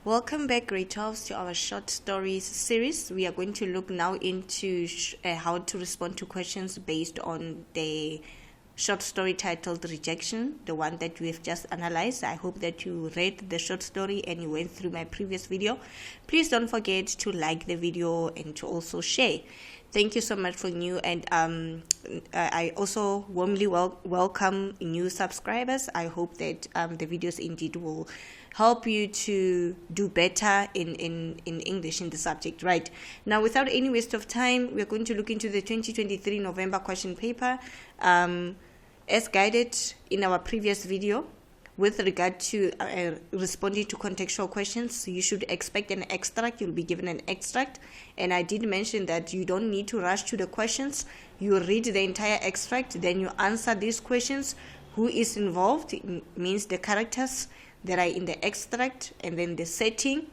Welcome back, grade 12s, to our short stories series. We are going to look now into how to respond to questions based on the short story titled Rejection, the one that we have just analyzed. I hope that you read the short story and you went through my previous video. Please don't forget to like the video and to also share. Thank you so much for new, and I also warmly welcome new subscribers. I hope that the videos indeed will help you to do better in English in the subject. Right, now, without any waste of time, we're going to look into the 2023 November question paper as guided in our previous video. With regard to responding to contextual questions, you should expect an extract. You'll be given an extract, and I did mention that you don't need to rush to the questions. You read the entire extract, then you answer these questions. Who is involved? It means the characters that are in the extract, and then the setting,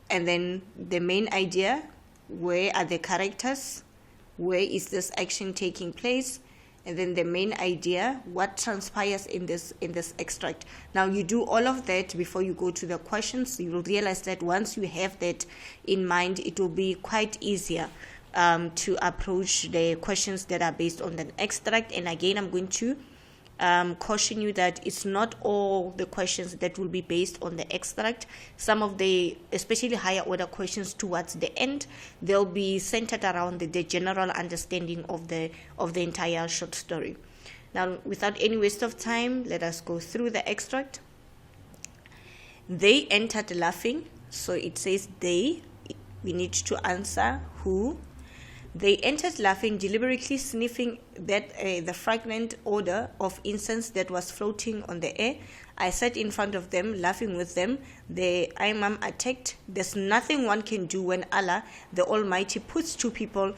and then the main idea. Where are the characters? Where is this action taking place? And then the main idea, what transpires in this extract. Now, you do all of that before you go to the questions. You will realize that once you have that in mind, it will be quite easier to approach the questions that are based on the extract. And again, I'm going to caution you that it's not all the questions that will be based on the extract. Some of the, especially higher order questions towards the end, they'll be centered around the general understanding of the entire short story. Now, without any waste of time, let us go through the extract. They entered laughing. So it says they. We need to answer who. They entered laughing, deliberately sniffing the fragrant odor of incense that was floating on the air. I sat in front of them, laughing with them. The imam attacked. There's nothing one can do when Allah, the Almighty, puts two people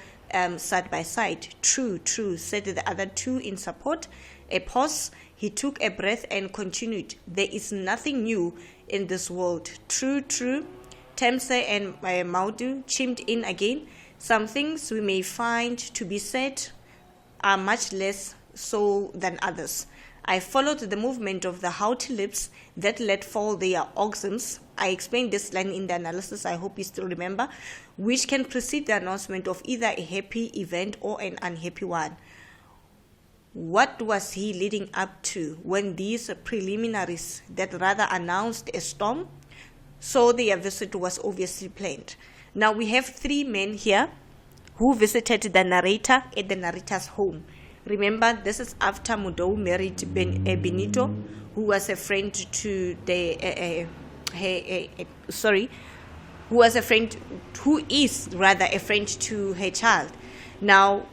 side by side. True, true, said the other two in support. A pause. He took a breath and continued. There is nothing new in this world. True, true. Temse and Maudu chimed in again. Some things we may find to be said are much less so than others. I followed the movement of the haughty lips that let fall their oxens. I explained this line in the analysis, I hope you still remember, which can precede the announcement of either a happy event or an unhappy one. What was he leading up to when these preliminaries that rather announced a storm? So their visit was obviously planned. Now, we have three men here who visited the narrator at the narrator's home. Remember, this is after Mudou married Benito, who was a friend to who is rather a friend to her child. Now,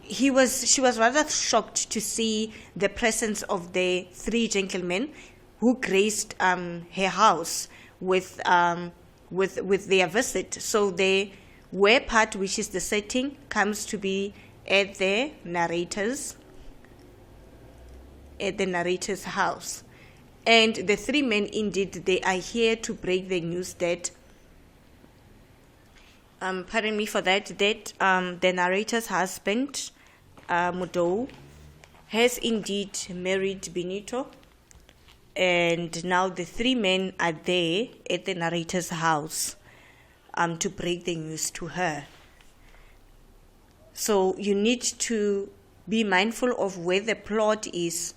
she was rather shocked to see the presence of the three gentlemen who graced her house with their visit. So the where part, which is the setting, comes to be at the narrator's house. And the three men, indeed, they are here to break the news that pardon me for that the narrator's husband, Mudou, has indeed married Benito. And now the three men are there at the narrator's house to break the news to her. So you need to be mindful of where the plot is,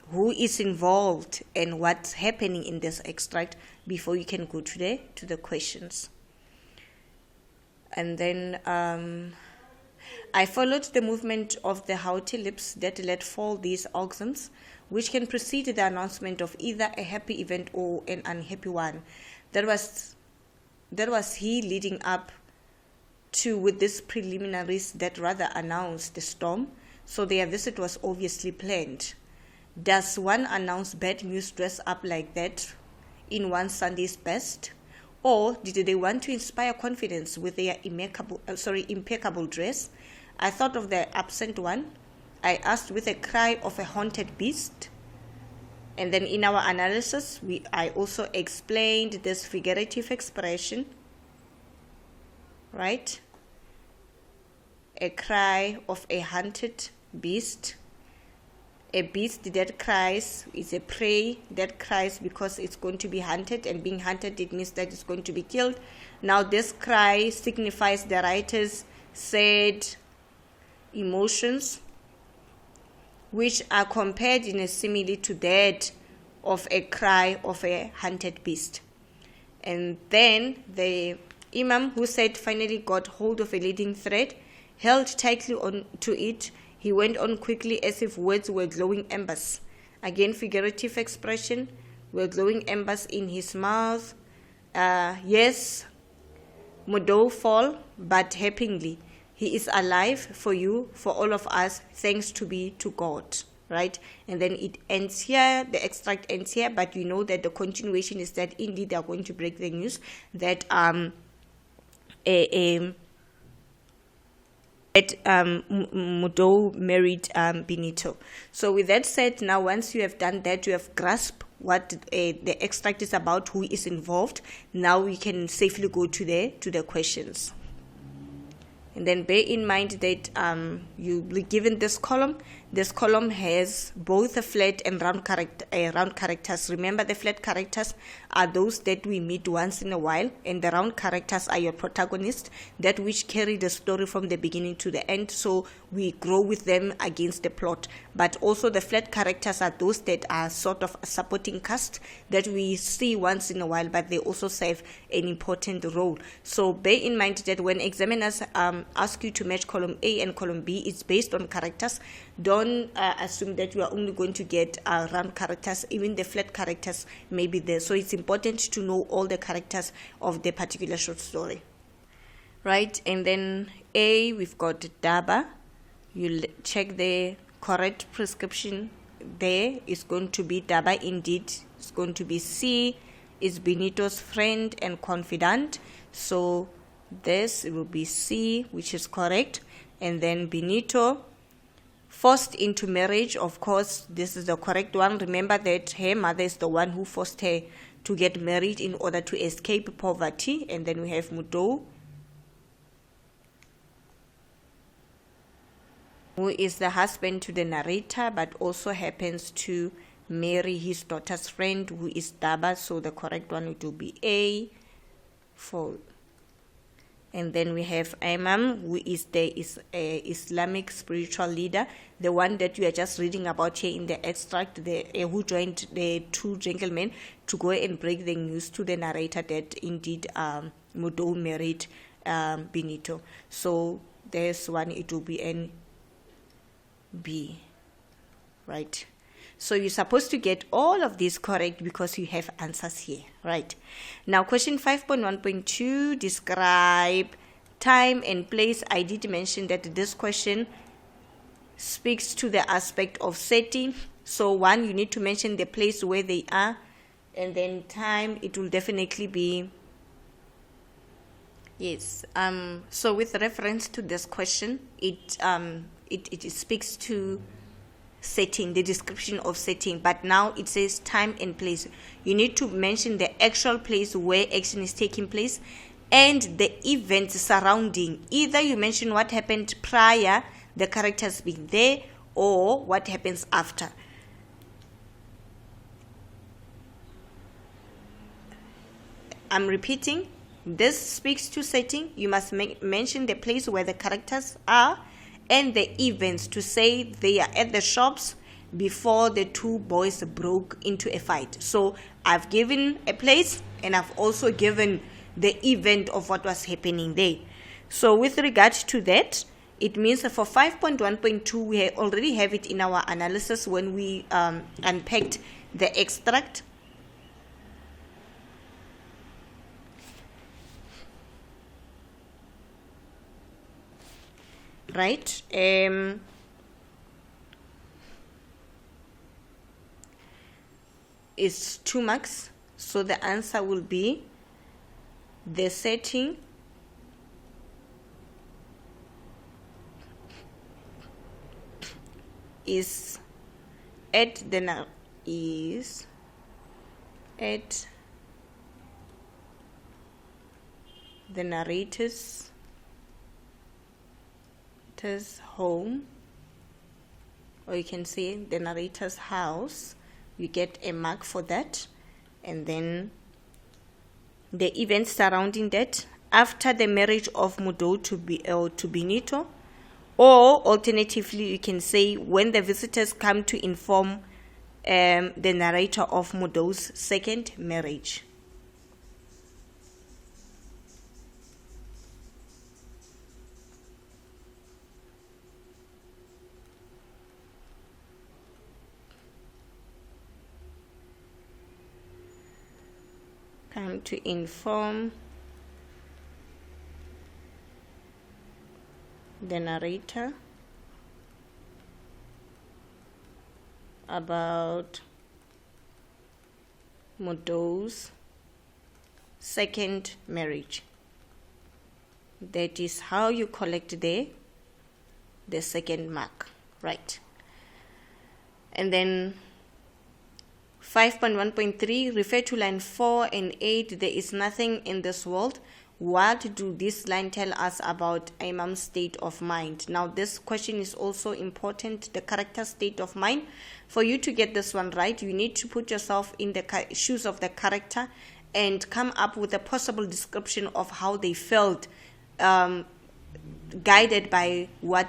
who is involved, and what's happening in this extract before you can go to the questions. And then I followed the movement of the haughty lips that let fall these oxens, which can precede the announcement of either a happy event or an unhappy one. That was he leading up to with these preliminaries that rather announced the storm. So their visit was obviously planned. Does one announce bad news dress up like that in one Sunday's best? Or did they want to inspire confidence with their impeccable dress? I thought of the absent one. I asked with a cry of a haunted beast. And then in our analysis, I also explained this figurative expression, right? A cry of a hunted beast. A beast that cries is a prey that cries because it's going to be hunted, and being hunted, it means that it's going to be killed. Now this cry signifies the writer's sad emotions, which are compared in a simile to that of a cry of a hunted beast. And then the Imam, who said finally got hold of a leading thread, held tightly on to it. He went on quickly as if words were glowing embers. Again, figurative expression, were glowing embers in his mouth. Yes, Modo fall, but happily. He is alive for you, for all of us, thanks to be to God. Right? And then it ends here, the extract ends here, but you know that the continuation is that indeed they are going to break the news that Mudo married Benito. So with that said, now once you have done that, you have grasped what the extract is about, who is involved. Now we can safely go to the questions. And then bear in mind that you'll be given this column. This column has both a flat and round characters. Remember, the flat characters are those that we meet once in a while, and the round characters are your protagonists, that which carry the story from the beginning to the end. So we grow with them against the plot. But also the flat characters are those that are sort of a supporting cast that we see once in a while, but they also serve an important role. So bear in mind that when examiners ask you to match column A and column B, it's based on characters. Don't assume that you are only going to get round characters. Even the flat characters may be there. So it's important to know all the characters of the particular short story. Right, and then A, we've got Daba. You check the correct prescription there. It's going to be Daba indeed. It's going to be C, is Benito's friend and confidant. So this will be C, which is correct. And then Benito, forced into marriage. Of course, this is the correct one. Remember that her mother is the one who forced her to get married in order to escape poverty. And then we have Mudo, who is the husband to the narrator, but also happens to marry his daughter's friend, who is Daba. So the correct one will be A, for. And then we have Imam, who is the Islamic spiritual leader, the one that you are just reading about here in the extract, who joined the two gentlemen to go and break the news to the narrator that indeed Mudo married Benito. So there's one, it will be N, B, right? So you're supposed to get all of these correct because you have answers here, right? Now, question 5.1.2, describe time and place. I did mention that this question speaks to the aspect of setting. So one, you need to mention the place where they are, and then time, it will definitely be, yes. So with reference to this question, it speaks to setting, the description of setting, but now it says time and place. You need to mention the actual place where action is taking place and the events surrounding. Either you mention what happened prior, the characters being there, or what happens after. I'm repeating, this speaks to setting. You must mention the place where the characters are and the events, to say they are at the shops before the two boys broke into a fight. So I've given a place and I've also given the event of what was happening there. So with regard to that, it means that for 5.1.2, we already have it in our analysis when we unpacked the extract. Right, is 2 marks, so the answer will be the setting is at the narrator's home, or you can say the narrator's house. You get a mark for that. And then the events surrounding that after the marriage of Mudo to Benito, or alternatively you can say when the visitors come to inform the narrator of Mudo's second marriage. Come to inform the narrator about Mudo's second marriage. That is how you collect the second mark, right? And then 5.1.3, refer to line 4 and 8. There is nothing in this world. What do this line tell us about Imam's state of mind? Now, this question is also important, the character state of mind. For you to get this one right, you need to put yourself in the shoes of the character and come up with a possible description of how they felt, guided by what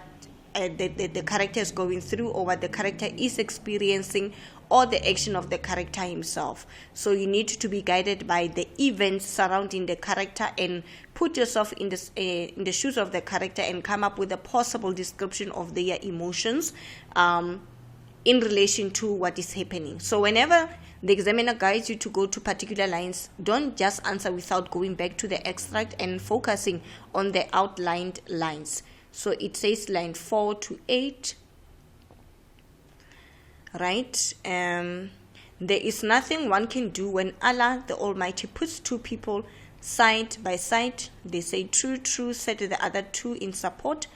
the character is going through, or what the character is experiencing, or the action of the character himself. So you need to be guided by the events surrounding the character and put yourself in the shoes of the character and come up with a possible description of their emotions in relation to what is happening. So whenever the examiner guides you to go to particular lines, don't just answer without going back to the extract and focusing on the outlined lines. So it says line 4 to 8. Right? There is nothing one can do when Allah the Almighty puts two people side by side. They say true, true, said the other two in support.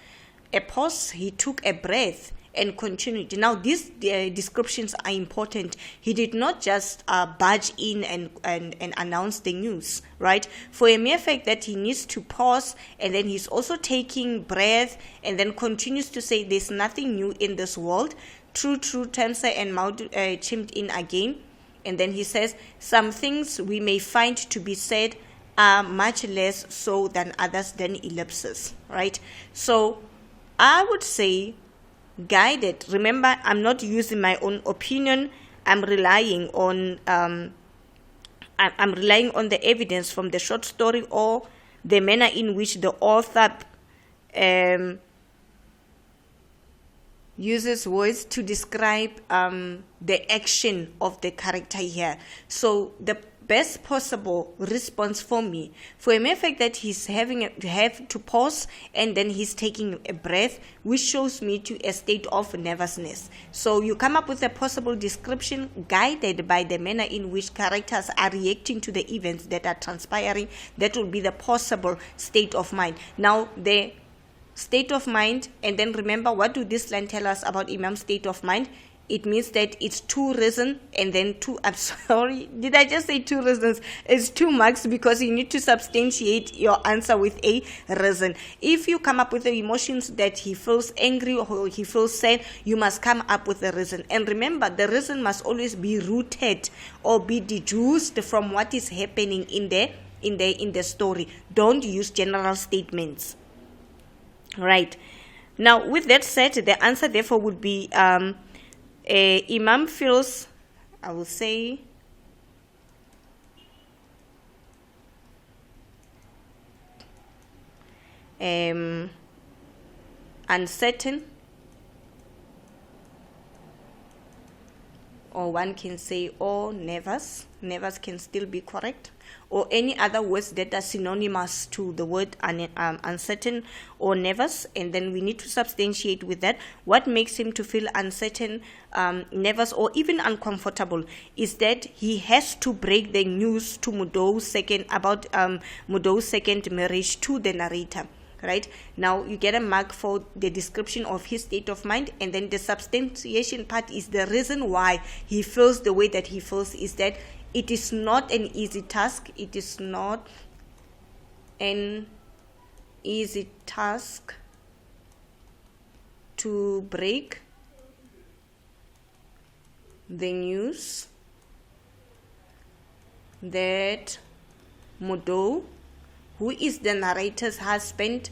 A pause, he took a breath and continued. Now these descriptions are important. He did not just barge in and announce the news, right? For a mere fact that he needs to pause, and then he's also taking breath and then continues to say there's nothing new in this world. True, true, Tensa and Maud chimed in again. And then he says, some things we may find to be said are much less so than others, than ellipses, right? So I would say guided. Remember, I'm not using my own opinion. I'm relying on the evidence from the short story or the manner in which the author uses words to describe the action of the character here. So the best possible response for me, for a mere fact that he's have to pause and then he's taking a breath, which shows me to a state of nervousness. So you come up with a possible description guided by the manner in which characters are reacting to the events that are transpiring. That will be the possible state of mind. Now the state of mind, and then remember, what do this line tell us about Imam's state of mind? It means that it's 2 reasons and then 2, I'm sorry, did I just say 2 reasons? It's 2 marks because you need to substantiate your answer with a reason. If you come up with the emotions that he feels angry or he feels sad, you must come up with a reason. And remember, the reason must always be rooted or be deduced from what is happening in the story. Don't use general statements. Right. Now, with that said, the answer therefore would be Imam feels, I will say, uncertain, or one can say, or nervous. Nervous can still be correct, or any other words that are synonymous to the word uncertain or nervous, and then we need to substantiate with that. What makes him to feel uncertain, nervous, or even uncomfortable is that he has to break the news to Mudo's second marriage to the narrator. Right? Now you get a mark for the description of his state of mind, and then the substantiation part is the reason why he feels the way that he feels, is that it is not an easy task. It is not an easy task to break the news that Mudo, who is the narrator's husband,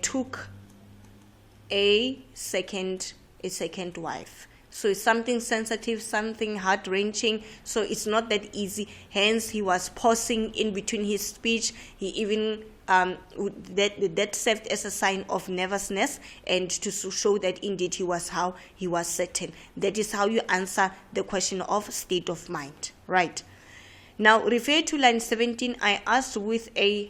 took a second wife. So it's something sensitive, something heart-wrenching. So it's not that easy. Hence, he was pausing in between his speech. He even that served as a sign of nervousness and to show that indeed he was certain. That is how you answer the question of state of mind, right? Now, refer to line 17. I asked with a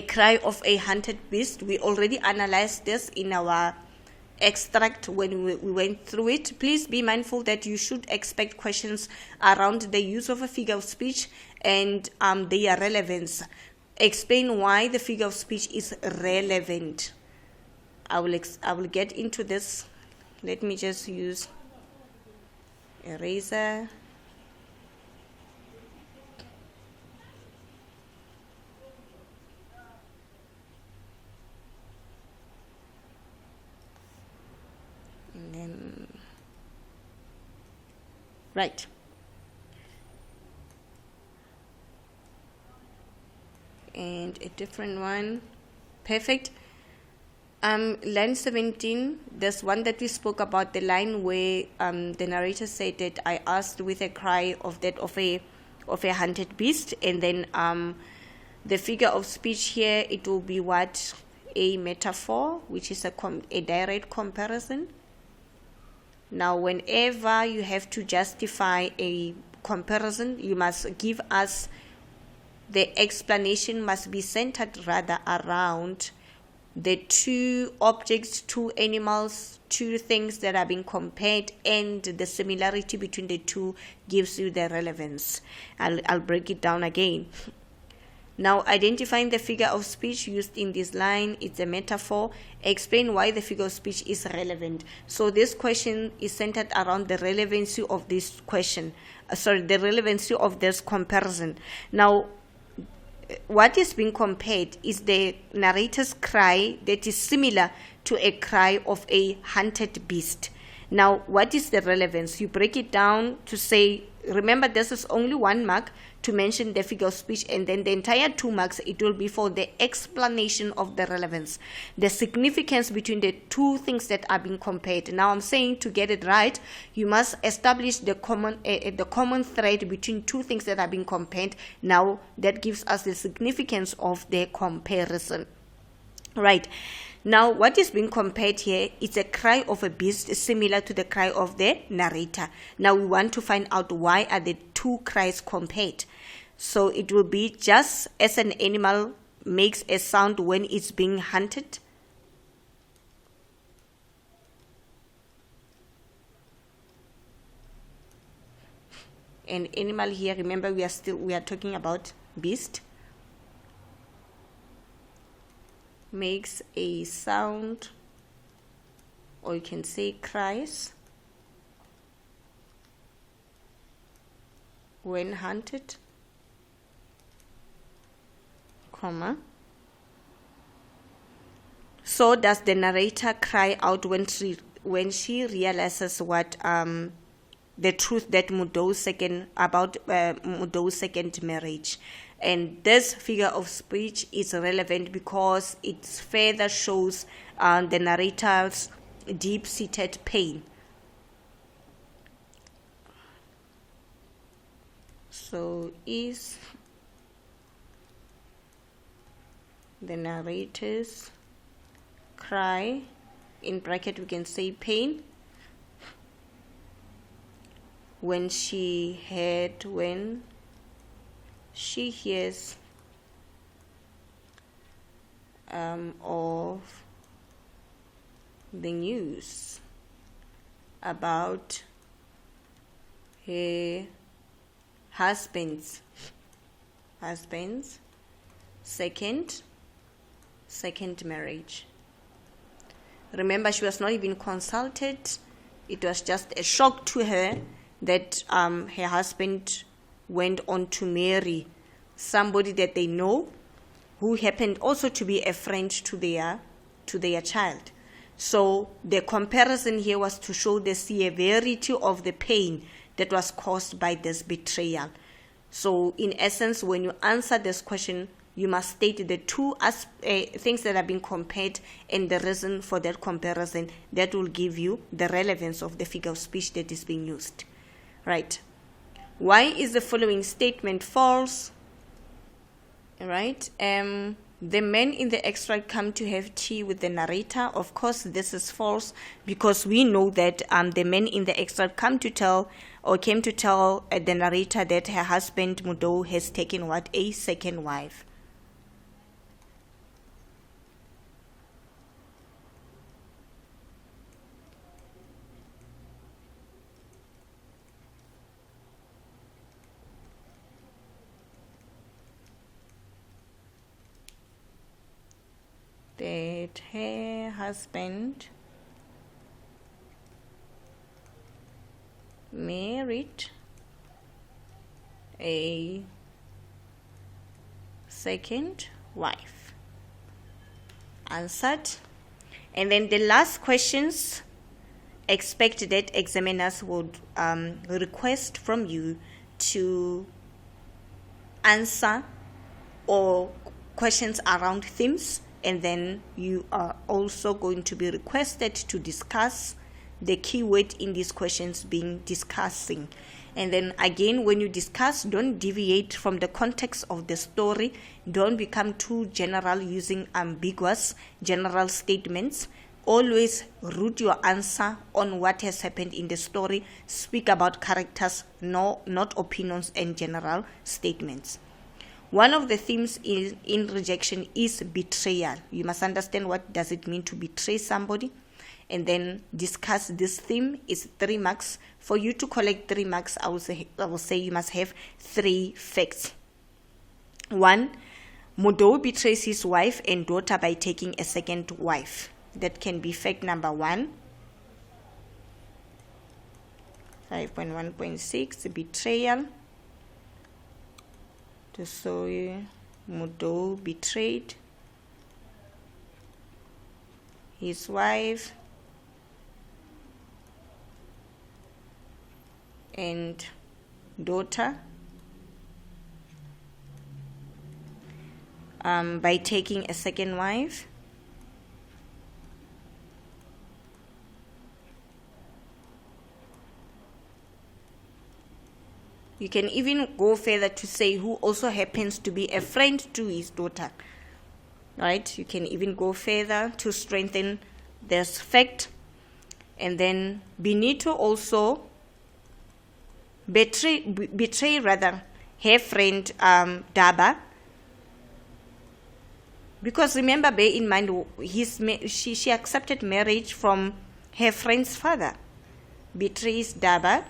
cry of a hunted beast. We already analyzed this in our extract when we went through it. Please be mindful that you should expect questions around the use of a figure of speech and their relevance. Explain why the figure of speech is relevant. I will get into this. Let me just use eraser. And then, right. And a different one. Perfect. Line 17, there's one that we spoke about, the line where the narrator said that I asked with a cry of a hunted beast, and then the figure of speech here, it will be what? A metaphor, which is a direct comparison. Now, whenever you have to justify a comparison, you must give us the explanation must be centered rather around the two objects, two animals, two things that are being compared, and the similarity between the two gives you the relevance. I'll break it down again. Now, identifying the figure of speech used in this line, it's a metaphor. Explain why the figure of speech is relevant. So this question is centered around the relevancy of this question. The relevancy of this comparison. Now, what is being compared is the narrator's cry that is similar to a cry of a hunted beast. Now, what is the relevance? You break it down to say, remember, this is only 1 mark to mention the figure of speech, and then the entire 2 marks, it will be for the explanation of the relevance, the significance between the two things that are being compared. Now, I'm saying to get it right, you must establish the common thread between two things that are being compared. Now, that gives us the significance of the comparison. Right. Now, what is being compared here is a cry of a beast similar to the cry of the narrator. Now, we want to find out why are the two cries compared. So, it will be just as an animal makes a sound when it's being hunted. An animal here, remember we are talking about beast. Makes a sound, or you can say cries, when hunted, comma. So does the narrator cry out when she realizes what the truth that Mudo's second marriage. And this figure of speech is relevant because it further shows the narrator's deep-seated pain. So, is the narrator's cry, in bracket we can say pain, when she hears of the news about her husband's second marriage. Remember, she was not even consulted. It was just a shock to her that her husband went on to marry somebody that they know, who happened also to be a friend to their child. So the comparison here was to show the severity of the pain that was caused by this betrayal. So in essence, when you answer this question, you must state the two things that are being compared and the reason for that comparison. That will give you the relevance of the figure of speech that is being used. Right. Why is the following statement false? Right. The men in the extract come to have tea with the narrator. Of course, this is false because we know that the men in the extract came to tell the narrator that her husband Mudo has taken a second wife. That her husband married a second wife. Answered. And then the last questions, expect that examiners would request from you to answer or questions around themes. And then you are also going to be requested to discuss the keyword in these questions being discussing. And then again, when you discuss, don't deviate from the context of the story. Don't become too general using ambiguous general statements. Always root your answer on what has happened in the story. Speak about characters, not opinions and general statements. One of the themes in rejection is betrayal. You must understand what does it mean to betray somebody, and then discuss this theme. Is 3 marks. For you to collect 3 marks, I will say you must have 3 facts. 1, Mudo betrays his wife and daughter by taking a second wife. That can be fact number 1. 5.1.6, betrayal. So Mudo betrayed his wife and daughter by taking a second wife. You can even go further to say who also happens to be a friend to his daughter. Right? You can even go further to strengthen this fact. And then Benito also betray her friend Daba. Because remember, bear in mind, she accepted marriage from her friend's father. Betrays Daba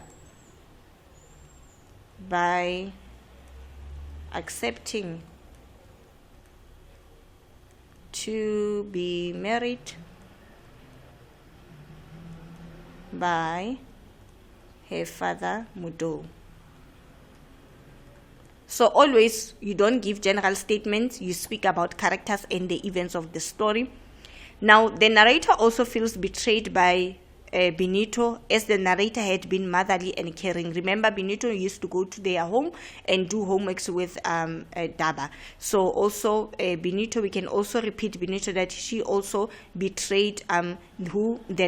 by accepting to be married by her father Mudo. So always, you don't give general statements, you speak about characters and the events of the story. Now, the narrator also feels betrayed by Benito, as the narrator had been motherly and caring. Remember, Benito used to go to their home and do homeworks with Daba. So also Benito, we can also repeat Benito that she also betrayed the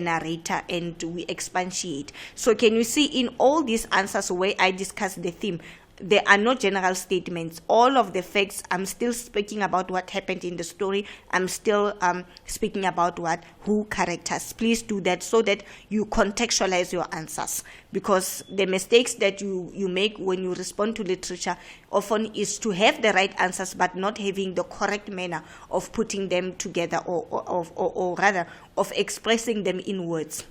narrator, and we expatiate. So can you see in all these answers where I discuss the theme, there are no general statements. All of the facts, I'm still speaking about what happened in the story. I'm still speaking about who characters. Please do that so that you contextualize your answers. Because the mistakes that you make when you respond to literature often is to have the right answers but not having the correct manner of putting them together or rather of expressing them in words.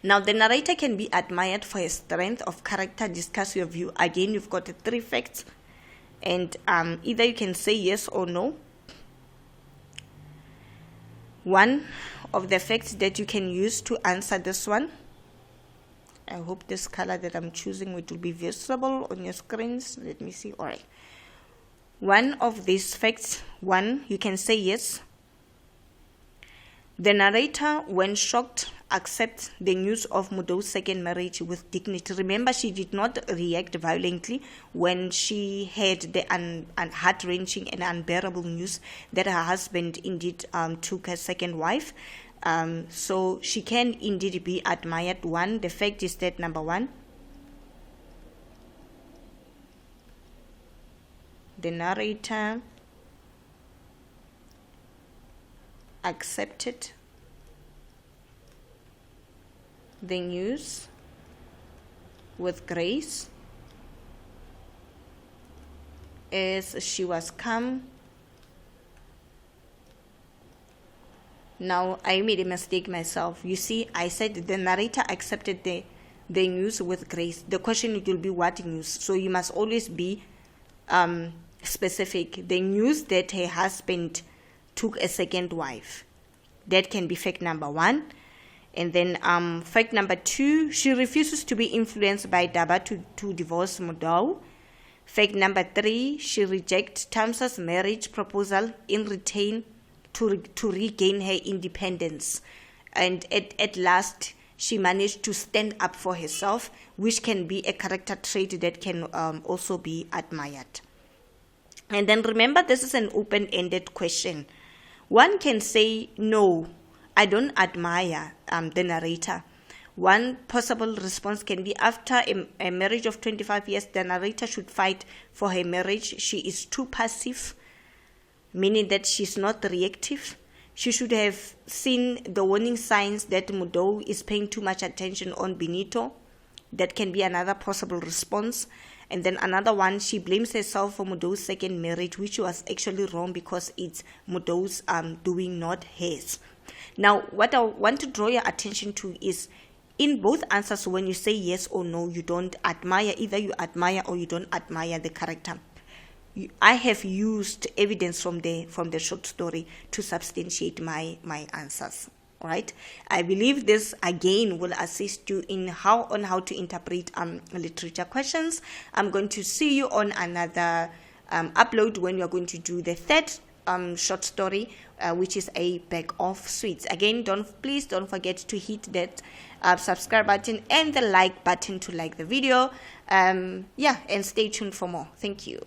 Now, the narrator can be admired for his strength of character. Discuss your view. Again, you've got 3 facts, and either you can say yes or no. One of the facts that you can use to answer this one. I hope this color that I'm choosing will be visible on your screens. Let me see. All right. One of these facts, you can say yes. The narrator, when shocked, accepts the news of Mudo's second marriage with dignity. Remember, she did not react violently when she heard the heart-wrenching and unbearable news that her husband indeed took her second wife. So she can indeed be admired. One, the fact is that, number one, the narrator accepted the news with grace as she was calm. Now, I made a mistake myself. You see, I said the narrator accepted the news with grace. The question will be what news? So you must always be specific. The news that her husband took a second wife. That can be fact number one. And then fact number two, she refuses to be influenced by Daba to divorce Mudo. Fact number three, she rejects Tamsa's marriage proposal in return to regain her independence. And at last, she managed to stand up for herself, which can be a character trait that can also be admired. And then remember, this is an open-ended question. One can say, no, I don't admire the narrator. One possible response can be, after a marriage of 25 years, the narrator should fight for her marriage. She is too passive, meaning that she's not reactive. She should have seen the warning signs that Mudo is paying too much attention on Benito. That can be another possible response. And then another one, she blames herself for Mudo's second marriage, which was actually wrong because it's Mudo's doing, not hers. Now, what I want to draw your attention to is, in both answers, when you say yes or no, you don't admire, either you admire or you don't admire the character. I have used evidence from the short story to substantiate my answers. All right. I believe this again will assist you in how to interpret literature questions. I'm going to see you on another upload when we are going to do the third short story, which is a bag of sweets. Again, please don't forget to hit that subscribe button and the like button to like the video. And stay tuned for more. Thank you.